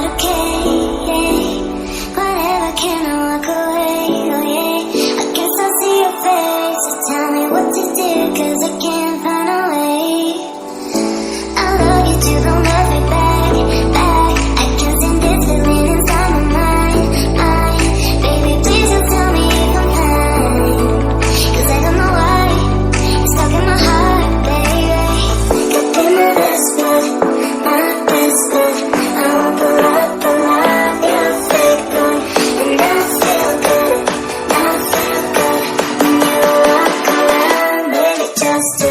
okay, yeah. Whatever, can I walk away, oh yeah. I guess I'll see your face, so tell me what to do, 'cause I can't find a way. I love you too, don't love me back, back. I can't stand this feeling inside my mind, mind. Baby, please don't tell me if I'm fine, 'cause I don't know why it's stuck in my heart, baby. Could be my best bud, my best bud. I won't pull up, you're a fake one. And I feel good when you walk around, baby, just do